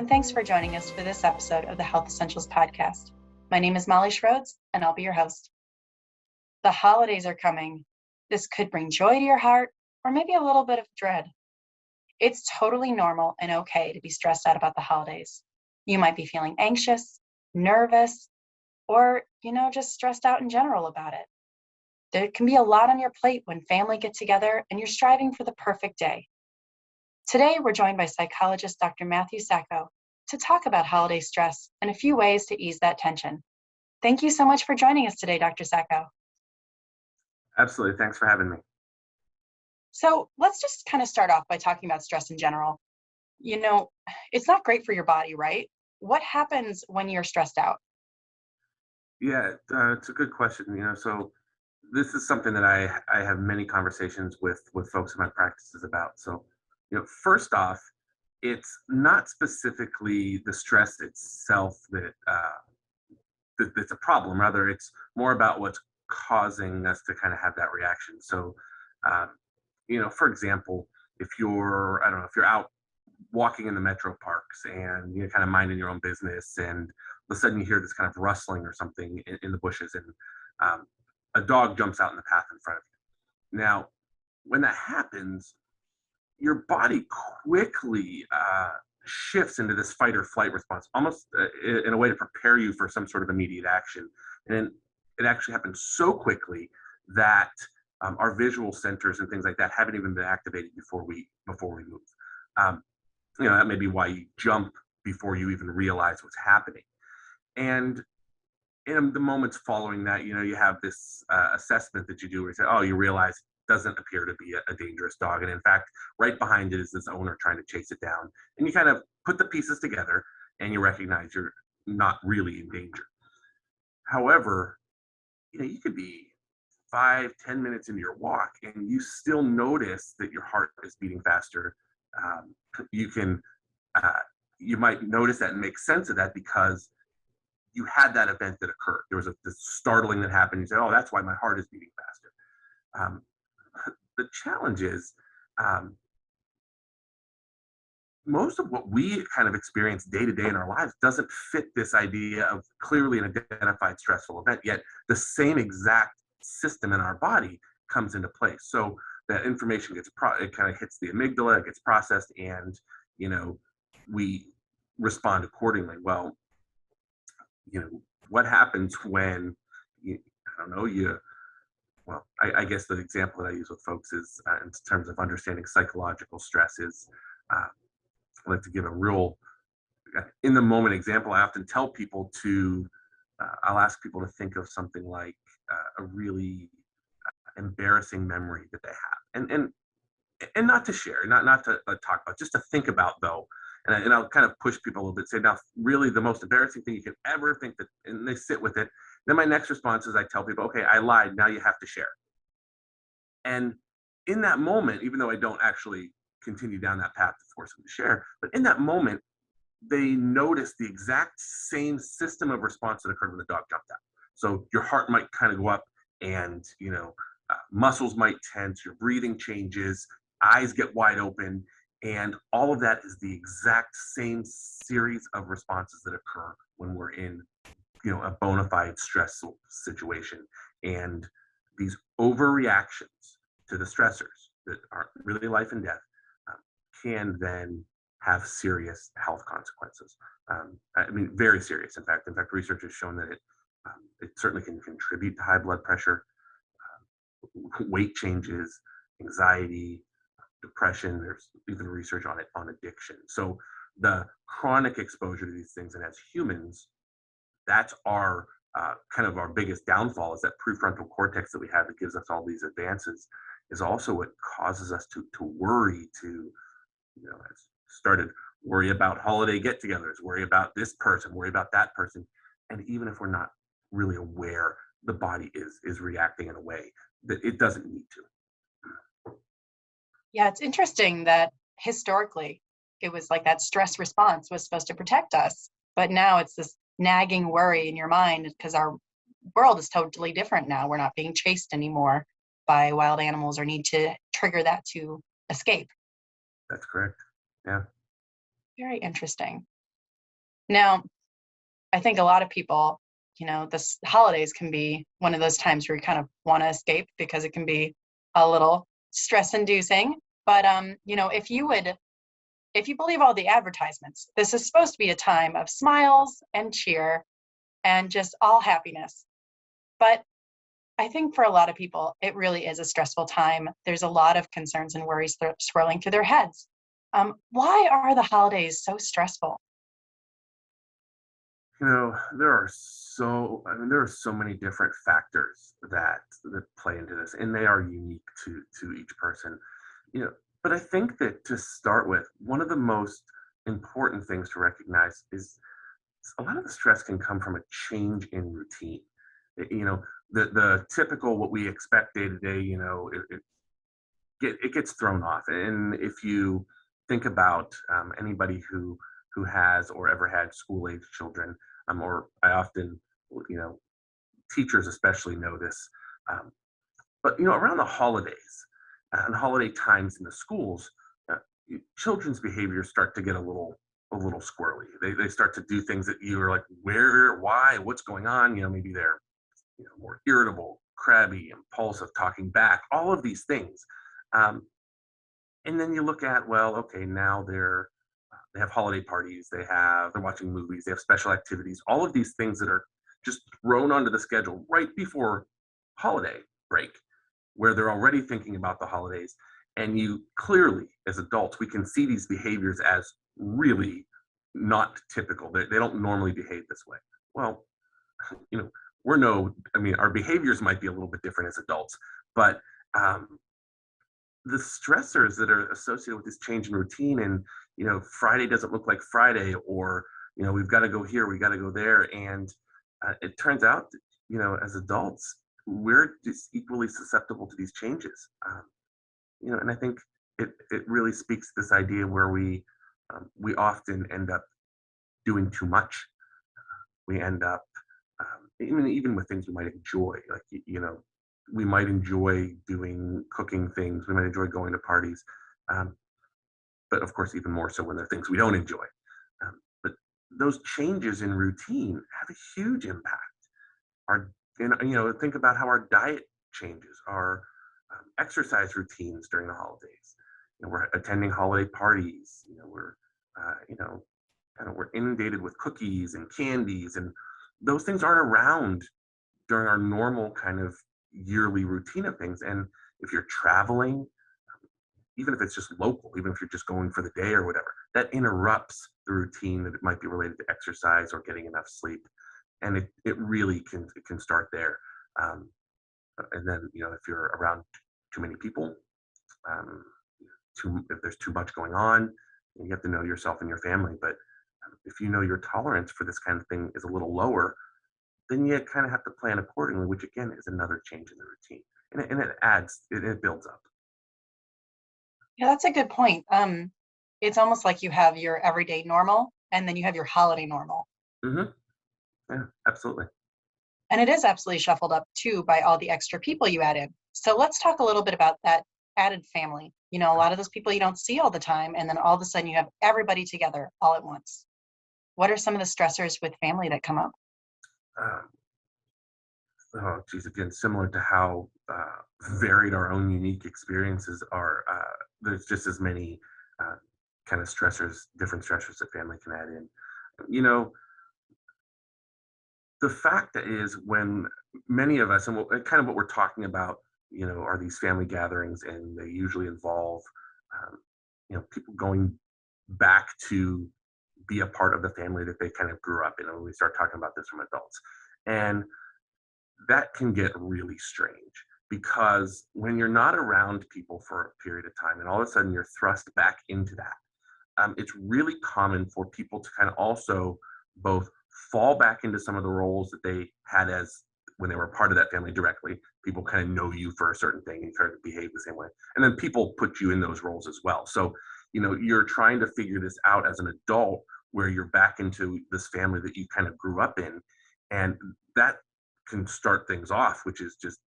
and thanks for joining us for this episode of the Health Essentials Podcast. My name is Molly Schroeds, and I'll be your host. The holidays are coming. This could bring joy to your heart, or maybe a little bit of dread. It's totally normal and okay to be stressed out about the holidays. You might be feeling anxious, nervous, or, just stressed out in general about it. There can be a lot on your plate when family get together and you're striving for the perfect day. Today, we're joined by psychologist Dr. Matthew Sacco to talk about holiday stress and a few ways to ease that tension. Thank you so much for joining us today, Dr. Sacco. Absolutely. Thanks for having me. So let's just kind of start off by talking about stress in general. It's not great for your body, right? What happens when you're stressed out? Yeah, it's a good question. So this is something that I have many conversations with folks in my practices about. So, first off, it's not specifically the stress itself that's a problem. Rather, it's more about what's causing us to kind of have that reaction. So, for example, if you're out walking in the metro parks and you're kind of minding your own business, and all of a sudden you hear this kind of rustling or something in the bushes, and a dog jumps out in the path in front of you. Now, when that happens, your body quickly shifts into this fight or flight response, almost in a way to prepare you for some sort of immediate action. And it actually happens so quickly that our visual centers and things like that haven't even been activated before we move. That may be why you jump before you even realize what's happening. And in the moments following that, you have this assessment that you do where you say, oh, you realize it doesn't appear to be a dangerous dog. And in fact, right behind it is this owner trying to chase it down. And you kind of put the pieces together and you recognize you're not really in danger. However, you could be 5-10 minutes into your walk and you still notice that your heart is beating faster. You might notice that and make sense of that because you had that event that occurred. There was this startling that happened. You say, oh, that's why my heart is beating faster. The challenge is most of what we kind of experience day to day in our lives doesn't fit this idea of clearly an identified stressful event, yet the same exact system in our body comes into place. So that information it kind of hits the amygdala, it gets processed, and we respond accordingly. Well, what happens when I guess the example that I use with folks is in terms of understanding psychological stress is I like to give a real in the moment example. I often tell people I'll ask people to think of something like a really embarrassing memory that they have, and not to share, not to talk about, just to think about though. And I'll kind of push people a little bit, say, now, really the most embarrassing thing you can ever think that, and they sit with it. Then my next response is I tell people, okay, I lied, now you have to share. And in that moment, even though I don't actually continue down that path to force them to share, but in that moment, they notice the exact same system of response that occurred when the dog jumped out. So your heart might kind of go up and, muscles might tense, your breathing changes, eyes get wide open. And all of that is the exact same series of responses that occur when we're in, a bona fide stressful situation. And these overreactions to the stressors that are really life and death can then have serious health consequences. Very serious. In fact, research has shown that it certainly can contribute to high blood pressure, weight changes, anxiety, depression. There's even research on addiction. So the chronic exposure to these things, and as humans, that's our kind of our biggest downfall, is that prefrontal cortex that we have that gives us all these advances is also what causes us to worry, to started worry about holiday get-togethers, worry about this person, worry about that person. And even if we're not really aware, the body is reacting in a way that it doesn't need to. Yeah, it's interesting that historically it was like that stress response was supposed to protect us, but now it's this nagging worry in your mind because our world is totally different now. We're not being chased anymore by wild animals or need to trigger that to escape. That's correct. Yeah. Very interesting. Now, I think a lot of people, this holidays can be one of those times where you kind of want to escape because it can be a little stress inducing. But if you believe all the advertisements, this is supposed to be a time of smiles and cheer and just all happiness. But I think for a lot of people, it really is a stressful time. There's a lot of concerns and worries swirling through their heads. Why are the holidays so stressful? There are so many different factors that play into this, and they are unique to each person. You know, but I think that to start with, one of the most important things to recognize is a lot of the stress can come from a change in routine. The typical what we expect day to day, it gets thrown off. And if you think about anybody who has or ever had school age children, or I often, you know, teachers especially know this, um, but around the holidays and holiday times in the schools, uh, children's behaviors start to get a little squirrely. They start to do things that you're like, where, why, what's going on? Maybe they're more irritable, crabby, impulsive, talking back, all of these things. Um, and then you look at, well, okay, now they have holiday parties, they're watching movies, they have special activities, all of these things that are just thrown onto the schedule right before holiday break, where they're already thinking about the holidays. And you clearly, as adults, we can see these behaviors as really not typical. They don't normally behave this way. Well, you know, our behaviors might be a little bit different as adults, but um, the stressors that are associated with this change in routine, and Friday doesn't look like Friday, or we've got to go here, we got to go there, and it turns out that, as adults, we're just equally susceptible to these changes. And I think it really speaks to this idea where we often end up doing too much. We end up even with things we might enjoy, like we might enjoy doing cooking things, we might enjoy going to parties, um, but of course even more so when they're things we don't enjoy. But those changes in routine have a huge impact. Our and think about how our diet changes, our exercise routines during the holidays. We're attending holiday parties. We're kind of we're inundated with cookies and candies, and those things aren't around during our normal kind of yearly routine of things. And if you're traveling, even if it's just local, even if you're just going for the day or whatever, that interrupts the routine that it might be related to exercise or getting enough sleep. And it really can start there. Um, and then, if you're around too many people, um, if there's too much going on, you have to know yourself and your family. But if your tolerance for this kind of thing is a little lower, then you kind of have to plan accordingly, which again is another change in the routine. And it builds up. Yeah, that's a good point. It's almost like you have your everyday normal and then you have your holiday normal. Hmm. Yeah, absolutely. And it is absolutely shuffled up too by all the extra people you add in. So let's talk a little bit about that added family. A lot of those people you don't see all the time, and then all of a sudden you have everybody together all at once. What are some of the stressors with family that come up? Um, oh, geez, again, similar to how varied our own unique experiences are, there's just as many uh, kind of stressors, different stressors that family can add in. You know, the fact that is when many of us, and kind of what we're talking about, are these family gatherings, and they usually involve, um, people going back to be a part of the family that they kind of grew up in. And we start talking about this from adults, and that can get really strange because when you're not around people for a period of time, and all of a sudden you're thrust back into that, it's really common for people to kind of also both fall back into some of the roles that they had as when they were part of that family directly. People kind of know you for a certain thing and you try to behave the same way. And then people put you in those roles as well. So, you're trying to figure this out as an adult where you're back into this family that you kind of grew up in. And that can start things off, which is just,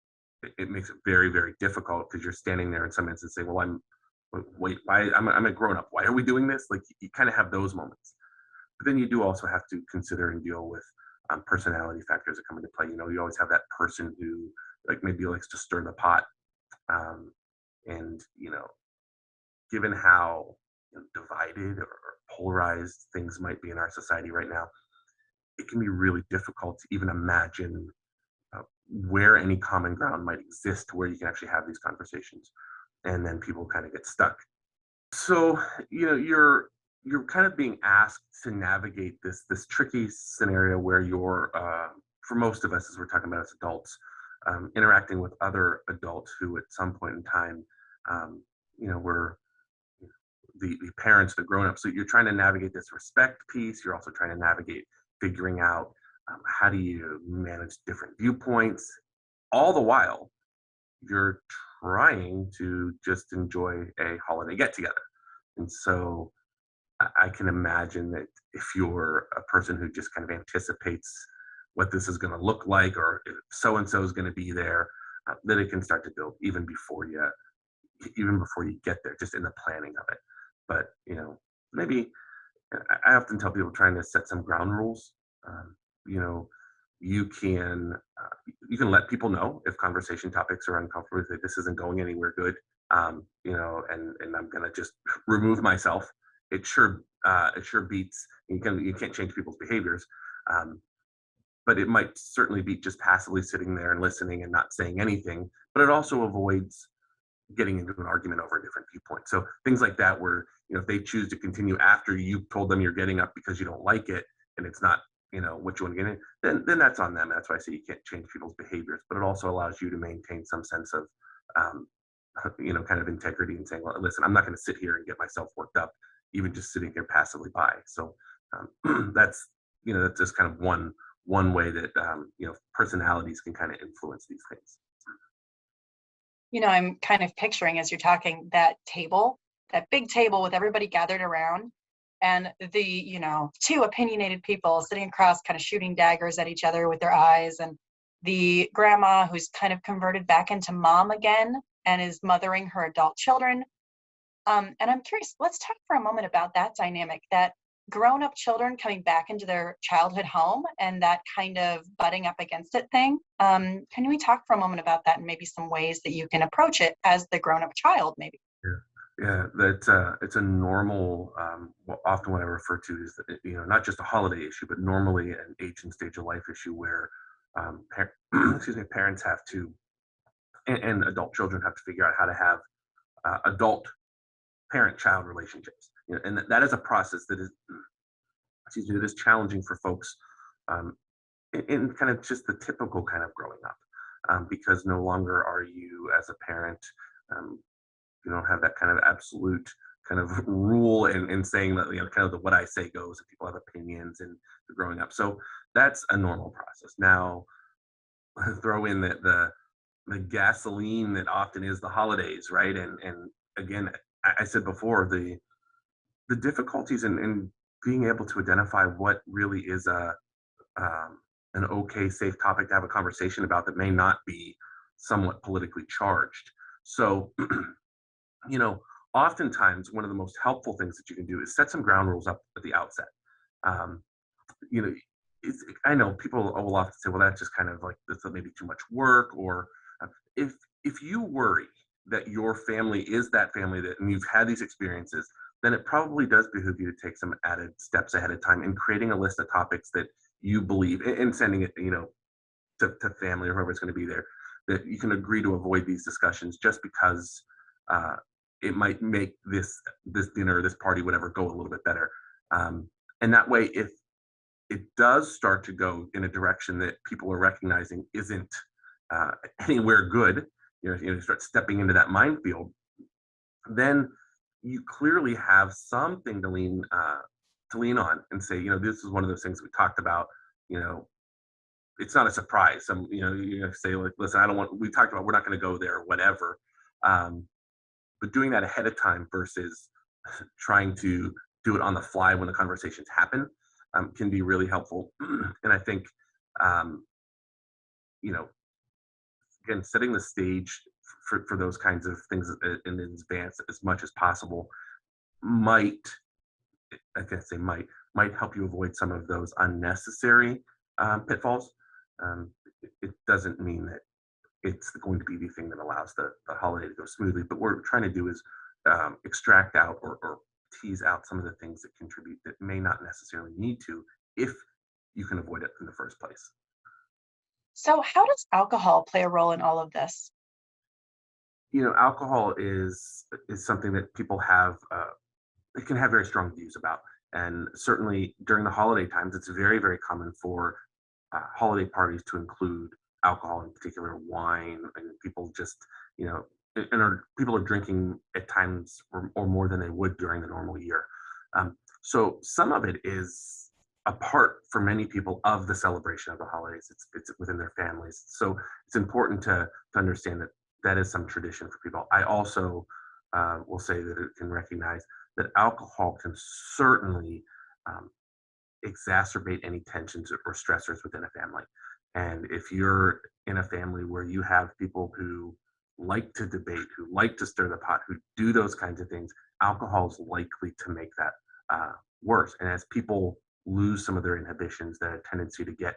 it makes it very, very difficult because you're standing there in some instances saying, well, wait, why I'm a grown up. Why are we doing this? Like you kind of have those moments. But then you do also have to consider and deal with personality factors that come into play. You always have that person who like maybe likes to stir the pot. Um, and, given how divided or polarized things might be in our society right now, it can be really difficult to even imagine where any common ground might exist where you can actually have these conversations. And then people kind of get stuck. So, you're kind of being asked to navigate this tricky scenario where you're for most of us, as we're talking about as adults, interacting with other adults who at some point in time, were the parents, the grown-ups. So you're trying to navigate this respect piece. You're also trying to navigate figuring out how do you manage different viewpoints, all the while you're trying to just enjoy a holiday get together. And so I can imagine that if you're a person who just kind of anticipates what this is going to look like, or if so and so is going to be there, that it can start to build even before you get there, just in the planning of it. But maybe I often tell people trying to set some ground rules. Um, you know, you can you can let people know if conversation topics are uncomfortable, that this isn't going anywhere good. And I'm gonna just remove myself. It sure beats. You can't change people's behaviors, um, but it might certainly beat just passively sitting there and listening and not saying anything. But it also avoids getting into an argument over a different viewpoint. So things like that, where if they choose to continue after you told them you're getting up because you don't like it, and it's not what you want to get in, then that's on them. That's why I say you can't change people's behaviors, but it also allows you to maintain some sense of um, kind of integrity and saying, well, listen, I'm not going to sit here and get myself worked up, even just sitting here passively by. So that's just kind of one way that personalities can kind of influence these things. I'm kind of picturing as you're talking that table, that big table with everybody gathered around, and the, two opinionated people sitting across, kind of shooting daggers at each other with their eyes, and the grandma who's kind of converted back into mom again and is mothering her adult children. And I'm curious, let's talk for a moment about that dynamic, that grown-up children coming back into their childhood home and that kind of butting up against it thing. Can we talk for a moment about that and maybe some ways that you can approach it as the grown-up child, maybe? Yeah, that it's a normal, often what I refer to is that, not just a holiday issue, but normally an age and stage of life issue where excuse me, parents have to, and adult children have to figure out how to have adult parent-child relationships. And that is a process that is, excuse me, that is challenging for folks um, in kind of just the typical kind of growing up, because no longer are you as a parent. Um, you don't have that kind of absolute kind of rule and saying that kind of the what I say goes, and people have opinions and they're growing up. So that's a normal process. Now throw in the gasoline that often is the holidays, right? And again, I said before, the difficulties in being able to identify what really is um, an okay, safe topic to have a conversation about that may not be somewhat politically charged. So you know, oftentimes one of the most helpful things that you can do is set some ground rules up at the outset. Um, you know, I know people will often say, well, that's just kind of like, that's maybe too much work. Or uh, if if you worry that your family is that family that, and you've had these experiences, then it probably does behoove you to take some added steps ahead of time in creating a list of topics that you believe, and sending it, to family or whoever's going to be there, that you can agree to avoid these discussions just because uh, it might make this dinner, this party, whatever, go a little bit better. And that way, if it does start to go in a direction that people are recognizing isn't uh, anywhere good, start stepping into that minefield, then you clearly have something to lean on and say, this is one of those things we talked about. You know, it's not a surprise. You say like, listen, I don't want. We talked about we're not going to go there, whatever. Um, but doing that ahead of time versus trying to do it on the fly when the conversations happen can be really helpful. And I think, um, you know, again, setting the stage for those kinds of things in advance as much as possible might, I can't say might, might help you avoid some of those unnecessary pitfalls. It doesn't mean that it's going to be the thing that allows the holiday to go smoothly. But what we're trying to do is extract out or tease out some of the things that contribute that may not necessarily need to if you can avoid it in the first place. So, how does alcohol play a role in all of this? Alcohol is something that people have they can have very strong views about, and certainly during the holiday times, it's very very common for holiday parties to include alcohol, in particular wine, and people just you know people are drinking at times or more than they would during the normal year. So some of it is a part for many people of the celebration of the holidays. It's within their families, so it's important to understand that that is some tradition for people. I also will say that it can recognize that alcohol can certainly um, exacerbate any tensions or stressors within a family. And if you're in a family where you have people who like to debate, who like to stir the pot, who do those kinds of things, alcohol is likely to make that worse. And as people lose some of their inhibitions, their tendency to get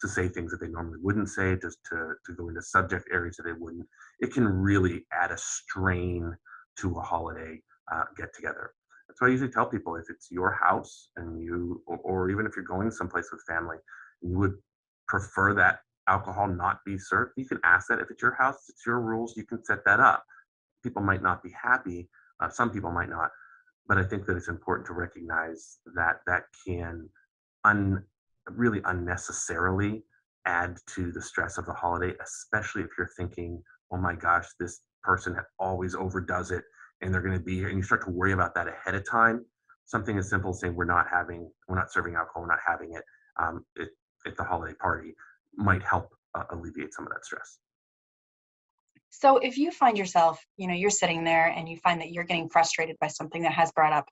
to say things that they normally wouldn't say, just to go into subject areas that they wouldn't, it can really add a strain to a holiday get together. So I usually tell people if it's your house and or even if you're going someplace with family, you would prefer that alcohol not be served, you can ask that. If it's your house, it's your rules, you can set that up. People might not be happy, some people might not, but I think that it's important to recognize that that can un, really unnecessarily add to the stress of the holiday, especially if you're thinking, oh my gosh, this person always overdoes it and they're going to be here. And you start to worry about that ahead of time. Something as simple as saying, we're not serving alcohol, we're not having it, it at the holiday party might help alleviate some of that stress. So, if you find yourself, you're sitting there and you find that you're getting frustrated by something that has brought up,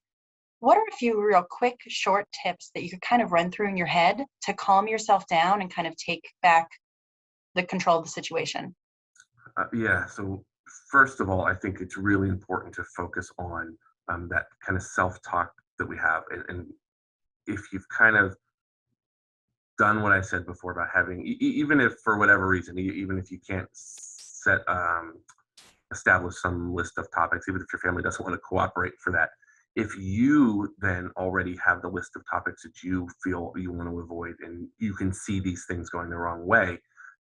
what are a few real quick, short tips that you could kind of run through in your head to calm yourself down and kind of take back the control of the situation? Yeah. So first of all, I think it's really important to focus on that kind of self-talk that we have, and if you've kind of done what I said before about having, even if for whatever reason, even if you can't set establish some list of topics, even if your family doesn't want to cooperate for that. If you then already have the list of topics that you feel you want to avoid and you can see these things going the wrong way,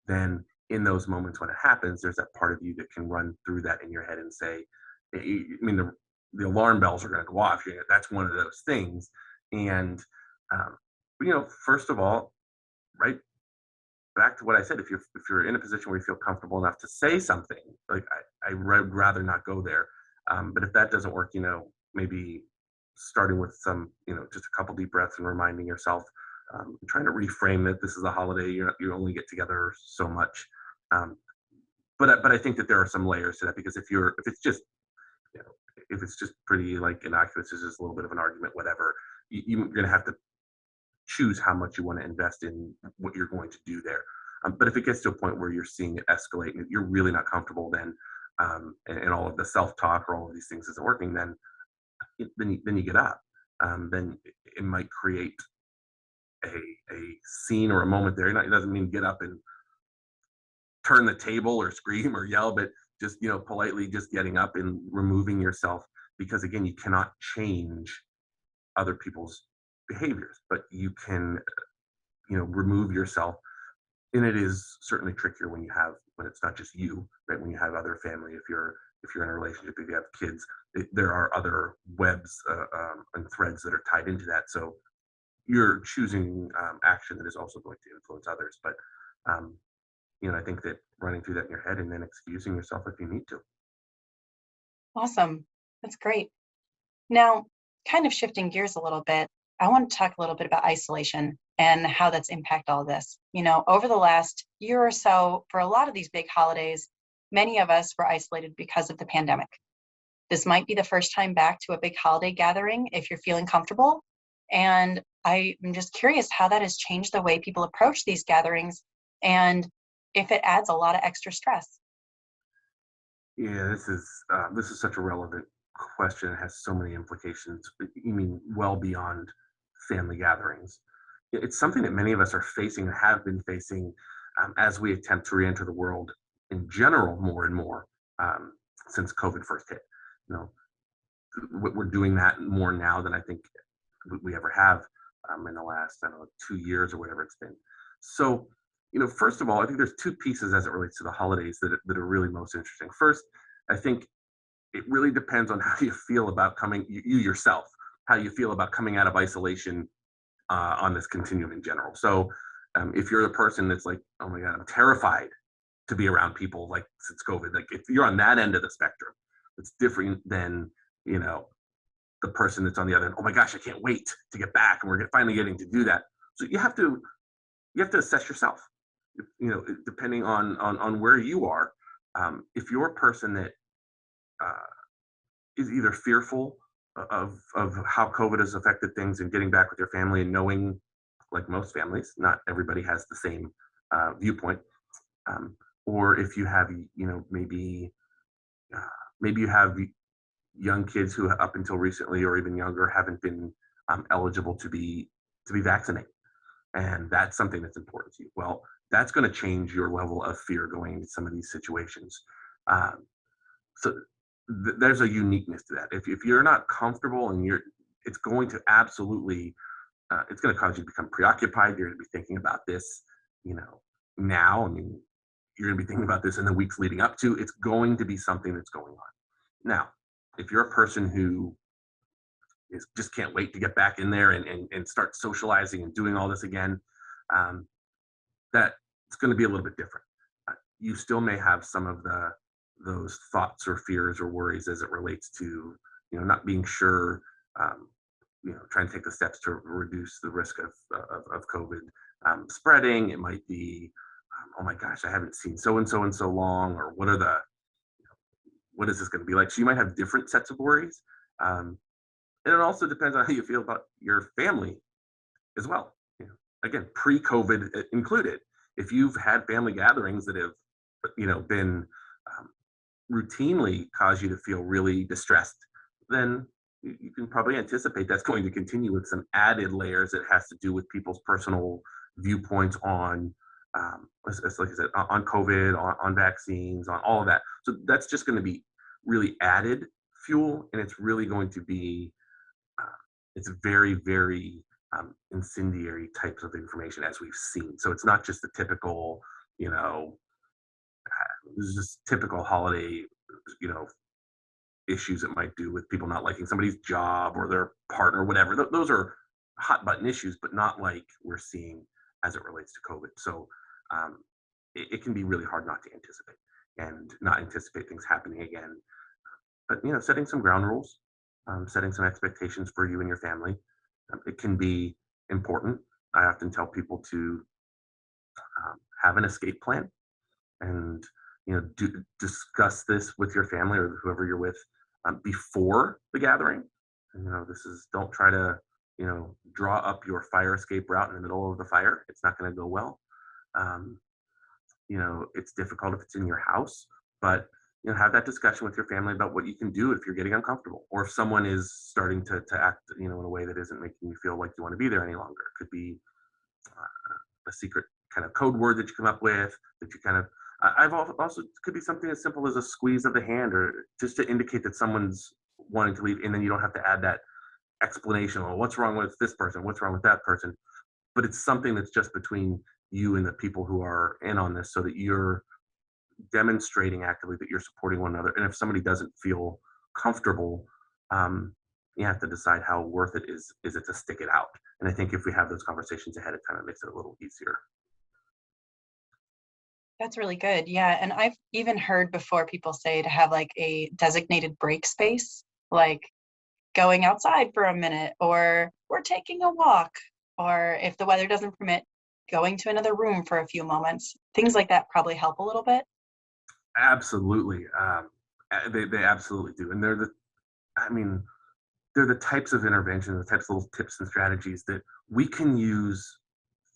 then in those moments when it happens, there's that part of you that can run through that in your head and say, I mean, the alarm bells are going to go off. That's one of those things. And, um, first of all, right back to what I said, if you're in a position where you feel comfortable enough to say something, like I would rather not go there. But if that doesn't work, maybe starting with some, just a couple deep breaths and reminding yourself, trying to reframe that this is a holiday. You only get together so much. Um, but I think that there are some layers to that because if it's just you know if it's just pretty like innocuous, it's just a little bit of an argument, whatever. You're going to have to choose how much you want to invest in what you're going to do there. But if it gets to a point where you're seeing it escalate and you're really not comfortable, then and all of the self-talk or all of these things isn't working, then you get up. Then it might create a, a scene or a moment there. It doesn't mean get up and turn the table or scream or yell, but just politely just getting up and removing yourself because again, you cannot change other people's behaviors, but you can remove yourself. And it is certainly trickier when it's not just you, right? When you have other family, if you're in a relationship, if you have kids, there are other webs and threads that are tied into that. So you're choosing action that is also going to influence others. But um, I think that running through that in your head and then excusing yourself if you need to. Awesome. That's great. Now, kind of shifting gears a little bit, I want to talk a little bit about isolation and how that's impact all this. Over the last year or so, for a lot of these big holidays, many of us were isolated because of the pandemic. This might be the first time back to a big holiday gathering if you're feeling comfortable. And I'm just curious how that has changed the way people approach these gatherings and if it adds a lot of extra stress. Yeah, this is such a relevant question. It has so many implications. You mean well beyond family gatherings. It's something that many of us are facing and have been facing as we attempt to re-enter the world in general more and more since COVID first hit. You know, we're doing that more now than I think we ever have in the last, I don't know, 2 years or whatever it's been. So, first of all, I think there's two pieces as it relates to the holidays that are really most interesting. First, I think it really depends on how you feel about you yourself, how you feel about coming out of isolation on this continuum in general. So, if you're the person that's like, oh my God, I'm terrified to be around people like since COVID, like if you're on that end of the spectrum, it's different than, the person that's on the other end. Oh my gosh, I can't wait to get back, and we're finally getting to do that. So you have to assess yourself, depending on where you are. If you're a person that is either fearful of how COVID has affected things and getting back with your family and knowing, like most families, not everybody has the same viewpoint. Or if you have, maybe you have young kids who up until recently or even younger haven't been eligible to be vaccinated, and that's something that's important to you. Well, that's going to change your level of fear going into some of these situations. So there's a uniqueness to that. If you're not comfortable and it's going to absolutely, it's going to cause you to become preoccupied. You're going to be thinking about this, now. I mean, you're going to be thinking about this in the weeks leading up to. It's going to be something that's going on. Now, if you're a person who just can't wait to get back in there and start socializing and doing all this again, that it's going to be a little bit different. You still may have some of those thoughts or fears or worries as it relates to, not being sure, trying to take the steps to reduce the risk of COVID spreading. It might be, oh my gosh, I haven't seen so and so in so long, or what is this going to be like? So you might have different sets of worries. And it also depends on how you feel about your family as well. Again, pre-COVID included. If you've had family gatherings that have, been routinely cause you to feel really distressed, then you can probably anticipate that's going to continue with some added layers that has to do with people's personal viewpoints on, like I said, on COVID, on vaccines, on all of that. So that's just going to be really added fuel, and it's really going to be, it's very, very incendiary types of information as we've seen. So it's not just the typical, this is just typical holiday, issues it might do with people not liking somebody's job or their partner, whatever. Those are hot button issues, but not like we're seeing as it relates to COVID. So it can be really hard not to anticipate and not anticipate things happening again. But, setting some ground rules, setting some expectations for you and your family, it can be important. I often tell people to have an escape plan and, discuss this with your family or whoever you're with before the gathering. Don't try to, draw up your fire escape route in the middle of the fire. It's not going to go well. It's difficult if it's in your house, but have that discussion with your family about what you can do if you're getting uncomfortable, or if someone is starting to act, in a way that isn't making you feel like you want to be there any longer. It could be a secret kind of code word that you come up with that you kind of, I've also could be something as simple as a squeeze of the hand, or just to indicate that someone's wanting to leave, and then you don't have to add that explanation. Well, what's wrong with this person? What's wrong with that person? But it's something that's just between you and the people who are in on this, so that you're demonstrating actively that you're supporting one another. And if somebody doesn't feel comfortable, you have to decide how worth it is it to stick it out. And I think if we have those conversations ahead of time, it makes it a little easier. That's really good. Yeah. And I've even heard before people say to have like a designated break space, like going outside for a minute, or we're taking a walk, or if the weather doesn't permit, going to another room for a few moments. Things like that probably help a little bit. Absolutely. They absolutely do. And they're the types of interventions, the types of little tips and strategies that we can use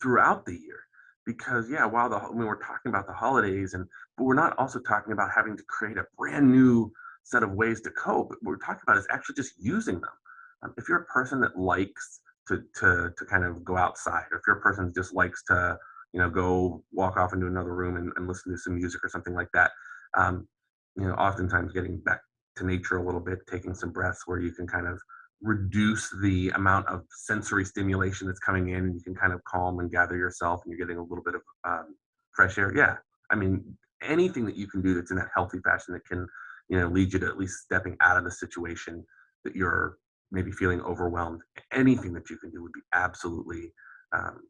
throughout the year. Because while we're talking about the holidays, but we're not also talking about having to create a brand new set of ways to cope. What we're talking about is actually just using them. If you're a person that likes to kind of go outside, or if you're a person who just likes to, go walk off into another room and listen to some music or something like that. um, Oftentimes getting back to nature a little bit, taking some breaths where you can kind of reduce the amount of sensory stimulation that's coming in, and you can kind of calm and gather yourself, and you're getting a little bit of fresh air. Yeah, I mean, anything that you can do that's in that healthy fashion that can, lead you to at least stepping out of the situation that you're maybe feeling overwhelmed. Anything that you can do would be absolutely, um,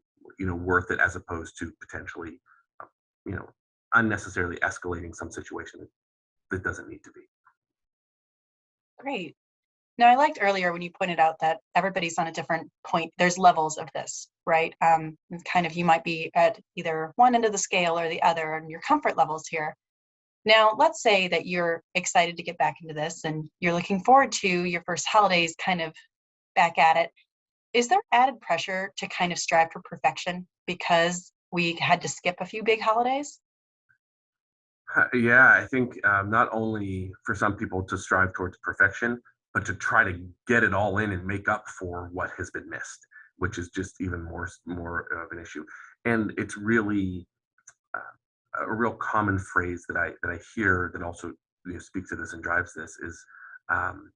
worth it, as opposed to potentially, uh, you know, unnecessarily escalating some situation that doesn't need to be. Great. Now, I liked earlier when you pointed out that everybody's on a different point. There's levels of this, right? And kind of you might be at either one end of the scale or the other, and your comfort levels here. Now, let's say that you're excited to get back into this and you're looking forward to your first holidays kind of back at it. Is there added pressure to kind of strive for perfection because we had to skip a few big holidays? Yeah, I think not only for some people to strive towards perfection, but to try to get it all in and make up for what has been missed, which is just even more of an issue. And it's really a real common phrase that I hear that also, speaks to this and drives this is, um,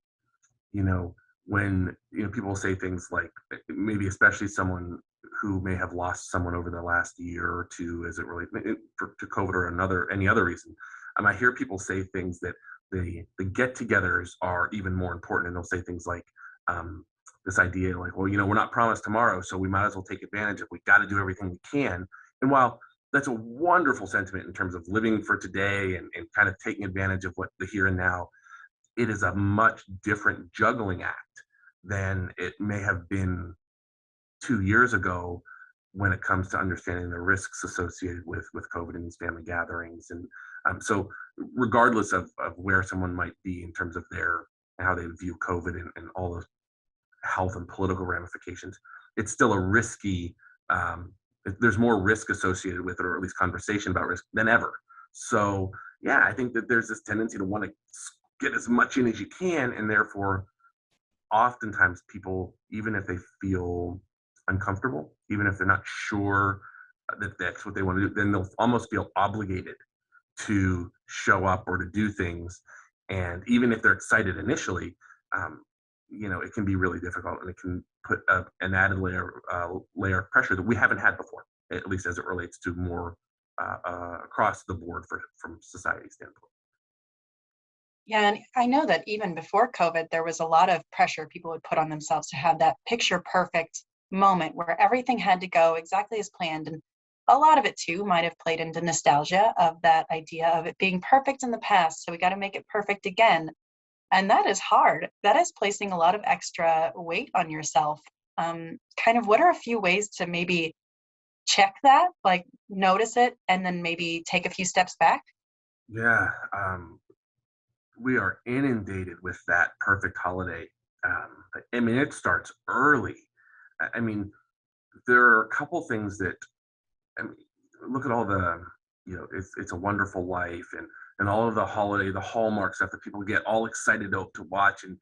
you know, when, people say things like, maybe especially someone who may have lost someone over the last year or two, as it relates to COVID or any other reason. I hear people say things that the get-togethers are even more important, and they'll say things like, this idea like, well, we're not promised tomorrow, so we might as well take advantage of. We got to do everything we can. And while that's a wonderful sentiment in terms of living for today and kind of taking advantage of what the here and now, it is a much different juggling act than it may have been 2 years ago, when it comes to understanding the risks associated with COVID and these family gatherings. And so, regardless of where someone might be in terms of how they view COVID and all the health and political ramifications, it's still a risky. There's more risk associated with it, or at least conversation about risk, than ever. So, yeah, I think that there's this tendency to want to get as much in as you can, and therefore, oftentimes people, even if they feel uncomfortable, even if they're not sure that that's what they want to do, then they'll almost feel obligated to show up or to do things. And even if they're excited initially, um, it can be really difficult, and it can put an added layer of pressure that we haven't had before, at least as it relates to more across the board from society standpoint. Yeah, and I know that even before COVID, there was a lot of pressure people would put on themselves to have that picture perfect moment where everything had to go exactly as planned. And a lot of it too might have played into nostalgia of that idea of it being perfect in the past. So we got to make it perfect again. And that is hard. That is placing a lot of extra weight on yourself. Kind of what are a few ways to maybe check that, like notice it, and then maybe take a few steps back? Yeah, we are inundated with that perfect holiday. I mean, it starts early. I mean, there are a couple things that, I mean, look at all the, it's a Wonderful Life, and all of the Hallmark stuff that people get all excited to watch. And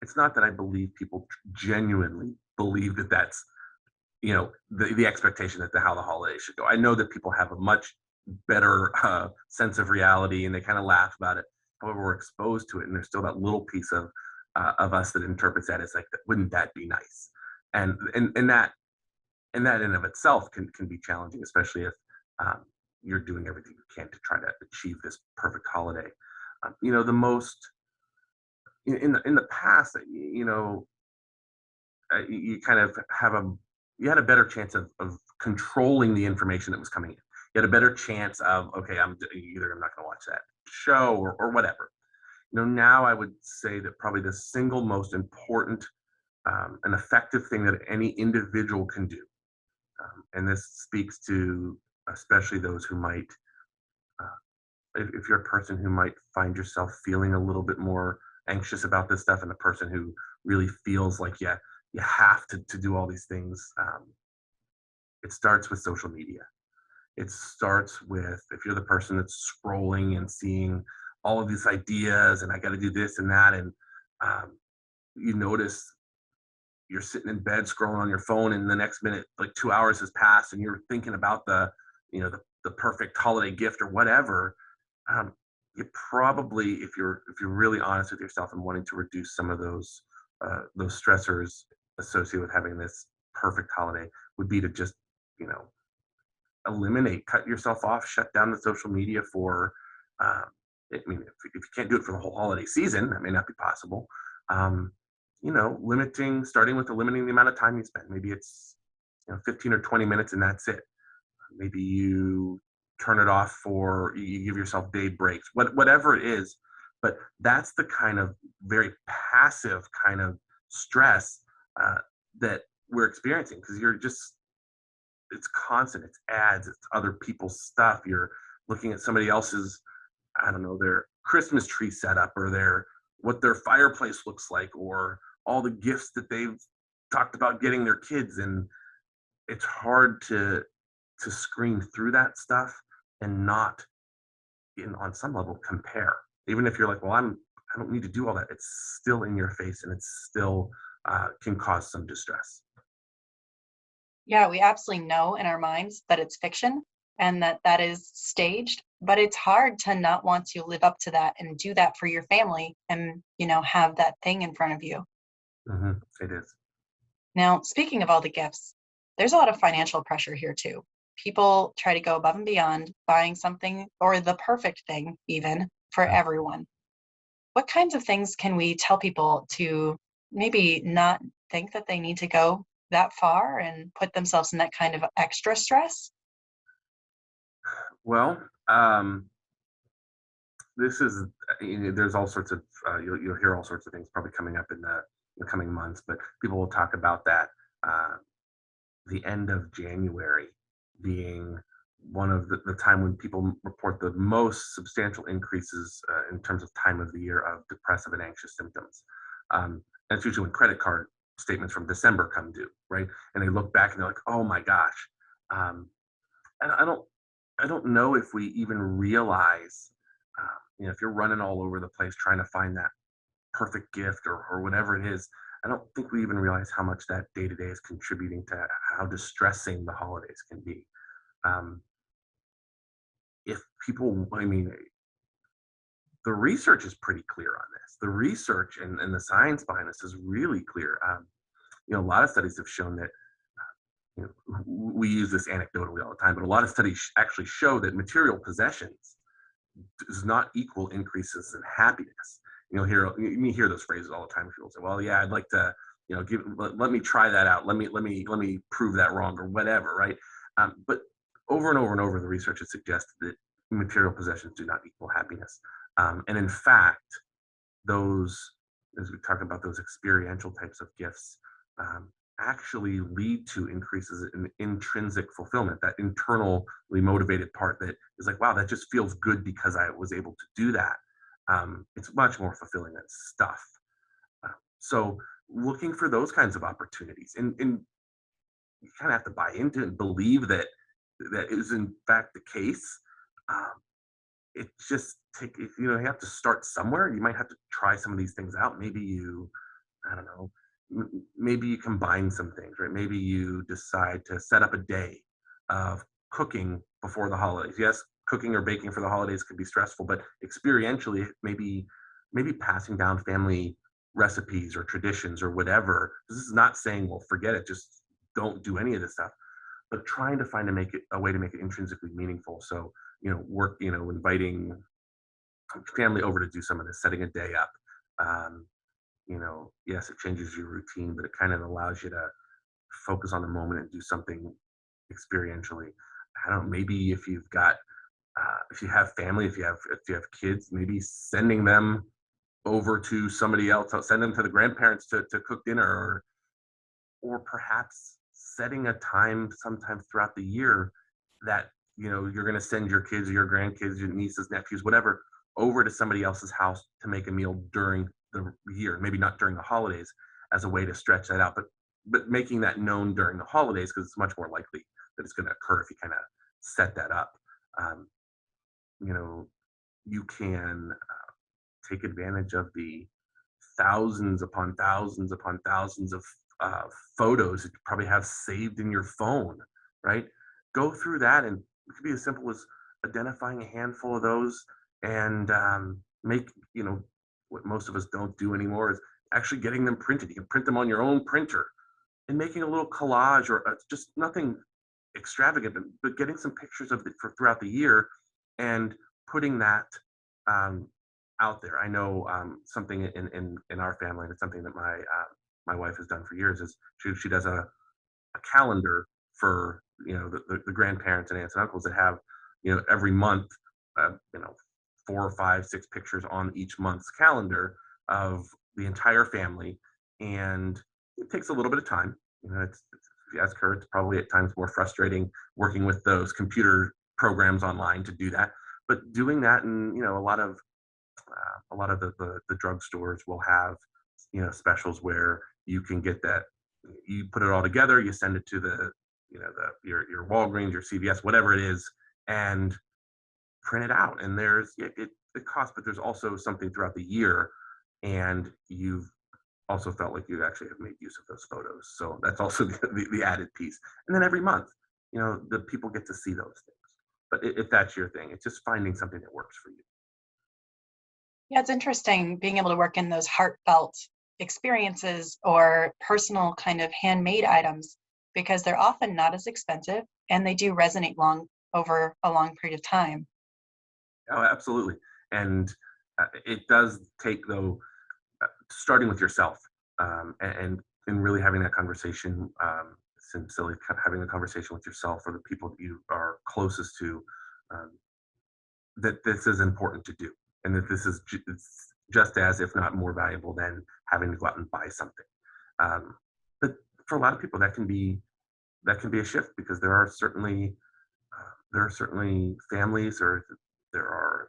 it's not that I believe people genuinely believe that that's, the expectation that how the holiday should go. I know that people have a much better sense of reality, and they kind of laugh about it. However, we're exposed to it, and there's still that little piece of us that interprets that as like, wouldn't that be nice? And that in of itself can be challenging, especially if um, you're doing everything you can to try to achieve this perfect holiday. The most in the past, you kind of you had a better chance of controlling the information that was coming in. You had a better chance of, okay, I'm not going to watch that show, or whatever. Now I would say that probably the single most important and effective thing that any individual can do, and this speaks to especially those who might, if you're a person who might find yourself feeling a little bit more anxious about this stuff, and a person who really feels like, yeah, you have to do all these things. It starts with social media. It starts with, if you're the person that's scrolling and seeing all of these ideas, and I got to do this and that, and you notice you're sitting in bed scrolling on your phone, and the next minute, like 2 hours has passed, and you're thinking about the perfect holiday gift or whatever. um, you probably, if you're really honest with yourself and wanting to reduce some of those stressors associated with having this perfect holiday, would be to just, you know, eliminate, cut yourself off, shut down the social media for. Um, I mean, if you can't do it for the whole holiday season, that may not be possible. Um, starting with limiting the amount of time you spend. Maybe it's 15 or 20 minutes, and that's it. Maybe you turn it off, for you give yourself day breaks, whatever it is. But that's the kind of very passive kind of stress uh, that we're experiencing, because it's constant, it's ads, it's other people's stuff. You're looking at somebody else's, I don't know, their Christmas tree setup, or their what their fireplace looks like, or all the gifts that they've talked about getting their kids. And it's hard to screen through that stuff and not, on some level, compare. Even if you're like, well, I don't need to do all that, it's still in your face, and it's still can cause some distress. Yeah, we absolutely know in our minds that it's fiction and that that is staged, but it's hard to not want to live up to that and do that for your family and, have that thing in front of you. It is. Now, speaking of all the gifts, there's a lot of financial pressure here too. People try to go above and beyond buying something or the perfect thing, even for everyone. What kinds of things can we tell people to maybe not think that they need to go that far and put themselves in that kind of extra stress? Well, this is there's all sorts of you'll hear all sorts of things probably coming up in the coming months, but people will talk about that, uh, the end of January being one of the time when people report the most substantial increases in terms of time of the year of depressive and anxious symptoms. That's usually when credit card statements from December come due, right? And they look back and they're like, "Oh my gosh." Um, and I don't know if we even realize, if you're running all over the place trying to find that perfect gift, or whatever it is. I don't think we even realize how much that day to day is contributing to how distressing the holidays can be. Um, if people, I mean, the research is pretty clear on this. The research and the science behind this is really clear. A lot of studies have shown that, we use this anecdotally all the time, but a lot of studies actually show that material possessions does not equal increases in happiness. You hear those phrases all the time. People say, "Well, yeah, I'd like to, let me try that out. Let me prove that wrong, or whatever." Right? But over and over and over, the research has suggested that material possessions do not equal happiness. And in fact, those, as we talk about those experiential types of gifts, um, actually lead to increases in intrinsic fulfillment, that internally motivated part that is like, wow, that just feels good because I was able to do that. It's much more fulfilling than stuff. So looking for those kinds of opportunities, and you kind of have to buy into it and believe that that is in fact the case. Um, it just you have to start somewhere. You might have to try some of these things out. Maybe I don't know, maybe you combine some things, right? Maybe you decide to set up a day of cooking before the holidays. Yes, cooking or baking for the holidays could be stressful, but experientially, maybe passing down family recipes or traditions or whatever. This is not saying, well, forget it, just don't do any of this stuff, but trying to find a way to make it intrinsically meaningful. So, inviting family over to do some of this, setting a day up. Um, yes, it changes your routine, but it kind of allows you to focus on the moment and do something experientially. I don't know, maybe if you have family, if you have kids, maybe sending them over to somebody else, send them to the grandparents to cook dinner, or perhaps setting a time sometime throughout the year that you're going to send your kids or your grandkids, your nieces, nephews, whatever, over to somebody else's house to make a meal during the year, maybe not during the holidays, as a way to stretch that out, but making that known during the holidays, because it's much more likely that it's going to occur if you kind of set that up. um, you know you can take advantage of the thousands upon thousands upon thousands of uh, photos that you probably have saved in your phone, right? Go through that, and it could be as simple as identifying a handful of those and make, what most of us don't do anymore is actually getting them printed. You can print them on your own printer and making a little collage or just nothing extravagant, but getting some pictures of it for throughout the year and putting that um, out there. I know something in our family, and it's something that my wife has done for years. Is she does a calendar for the grandparents and aunts and uncles that have every month, uh, you know 4 or 5, 6 pictures on each month's calendar of the entire family, and it takes a little bit of time. If you ask her, it's probably at times more frustrating working with those computer programs online to do that. But doing that, and a lot of the drugstores will have specials where you can get that. You put it all together, you send it to your Walgreens, your CVS, whatever it is, and print it out. And it costs, but there's also something throughout the year, and you've also felt like you actually have made use of those photos. So that's also the added piece. And then every month, the people get to see those things. But if that's your thing, it's just finding something that works for you. Yeah, it's interesting being able to work in those heartfelt experiences or personal kind of handmade items because they're often not as expensive and they do resonate long over a long period of time. Oh, absolutely. And it does take, though, starting with yourself, and really having that conversation, sincerely having a conversation with yourself or the people that you are closest to, um, that this is important to do, and that this is it's just as, if not more valuable than having to go out and buy something. But for a lot of people, that can be a shift, because there are certainly families, or there are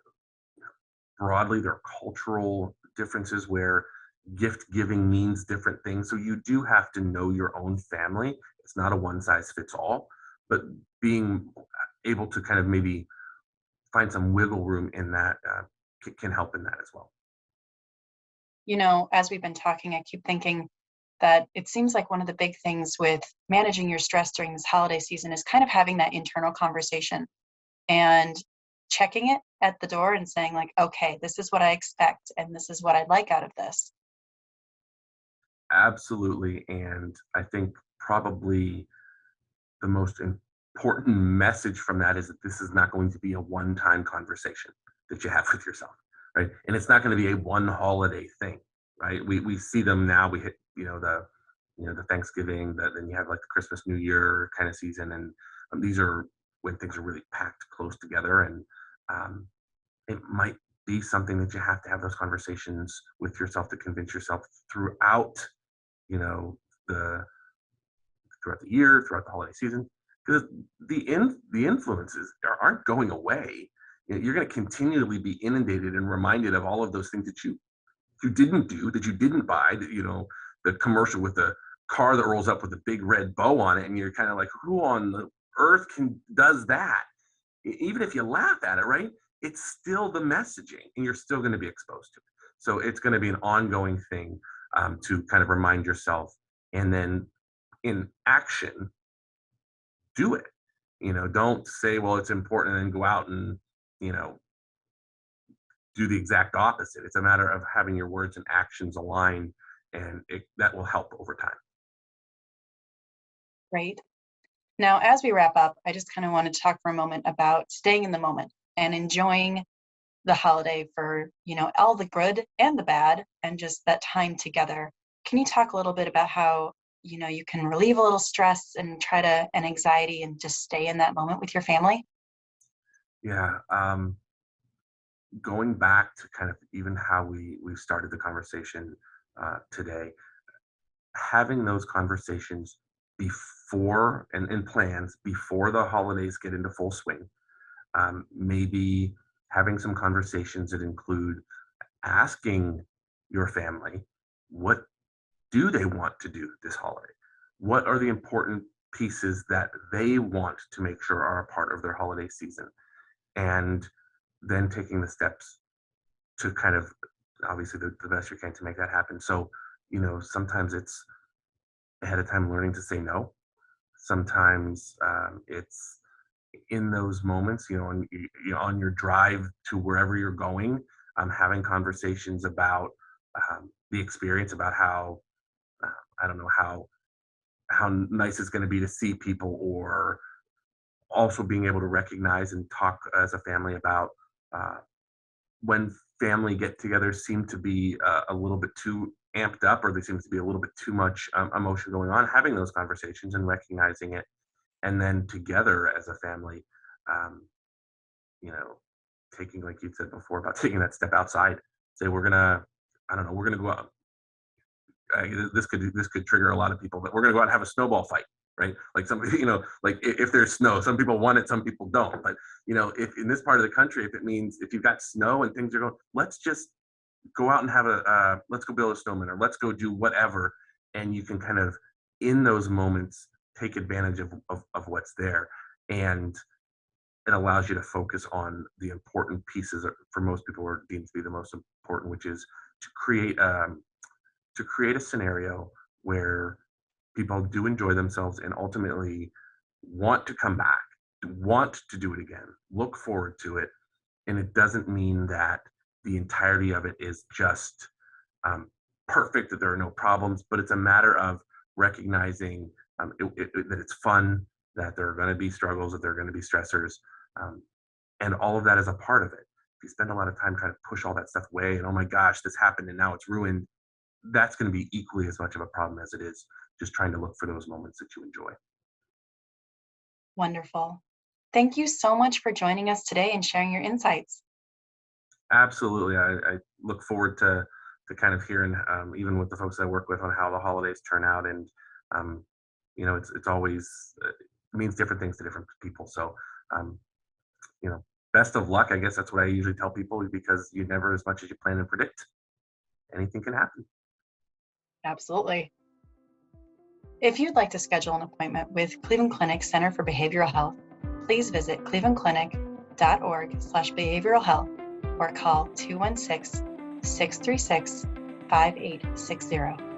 broadly, there are cultural differences where gift giving means different things. So you do have to know your own family. It's not a one size fits all, but being able to kind of maybe find some wiggle room in that can help in that as well. As we've been talking, I keep thinking that it seems like one of the big things with managing your stress during this holiday season is kind of having that internal conversation and checking it at the door and saying, like, okay, this is what I expect and this is what I'd like out of this. Absolutely. And I think probably the most important message from that is that this is not going to be a one time conversation that you have with yourself, right? And it's not going to be a one holiday thing, right? We see them now. We hit the Thanksgiving, then you have like the Christmas, New Year kind of season, and these are when things are really packed close together, and um, it might be something that you have to have those conversations with yourself to convince yourself throughout, you know, the throughout the year, throughout the holiday season, because the influences aren't going away. You're going to continually be inundated and reminded of all of those things that you didn't do, that you didn't buy. That the commercial with the car that rolls up with a big red bow on it, and you're kind of like, who on the earth can does that? Even if you laugh at it, right? It's still the messaging, and you're still going to be exposed to it. So it's going to be an ongoing thing, to kind of remind yourself, and then in action, do it. Don't say, well, it's important, and then go out and you know do the exact opposite. It's a matter of having your words and actions align, and that will help over time. Right. Now, as we wrap up, I just kind of want to talk for a moment about staying in the moment and enjoying the holiday for, all the good and the bad and just that time together. Can you talk a little bit about how, you can relieve a little stress and and anxiety and just stay in that moment with your family? Yeah. Going back to kind of even how we started the conversation today, having those conversations before, and plans before the holidays get into full swing. Maybe having some conversations that include asking your family, what do they want to do this holiday? What are the important pieces that they want to make sure are a part of their holiday season? And then taking the steps to kind of, obviously, the best you can to make that happen. So, sometimes it's ahead of time learning to say no. Sometimes it's in those moments, on your drive to wherever you're going, having conversations about the experience, about how I don't know how nice it's going to be to see people, or also being able to recognize and talk as a family about uh, when family get-togethers seem to be a little bit too amped up, or there seems to be a little bit too much emotion going on. Having those conversations and recognizing it, and then together as a family, um, you know, taking, like you said before, about taking that step outside. Say we're gonna, I don't know, we're gonna go out. This could trigger a lot of people, but we're gonna go out and have a snowball fight, right? Like somebody, like if there's snow, some people want it, some people don't. But if in this part of the country, if it means if you've got snow and things are going, let's just go out and have let's go build a snowman, or let's go do whatever, and you can kind of in those moments take advantage of what's there, and it allows you to focus on the important pieces for most people are deemed to be the most important, which is to create a scenario where people do enjoy themselves and ultimately want to come back, want to do it again, look forward to it. And it doesn't mean that the entirety of it is just perfect, that there are no problems, but it's a matter of recognizing that it's fun, that there are going to be struggles, that there are going to be stressors, um, and all of that is a part of it. If you spend a lot of time trying to push all that stuff away and, oh my gosh, this happened and now it's ruined, that's going to be equally as much of a problem as it is just trying to look for those moments that you enjoy. Wonderful. Thank you so much for joining us today and sharing your insights. Absolutely. I look forward to kind of hearing, even with the folks I work with, on how the holidays turn out. And, it's always, it means different things to different people. So, um, best of luck. I guess that's what I usually tell people, because you never as much as you plan and predict. Anything can happen. Absolutely. If you'd like to schedule an appointment with Cleveland Clinic Center for Behavioral Health, please visit clevelandclinic.org/behavioral health or call 216-636-5860.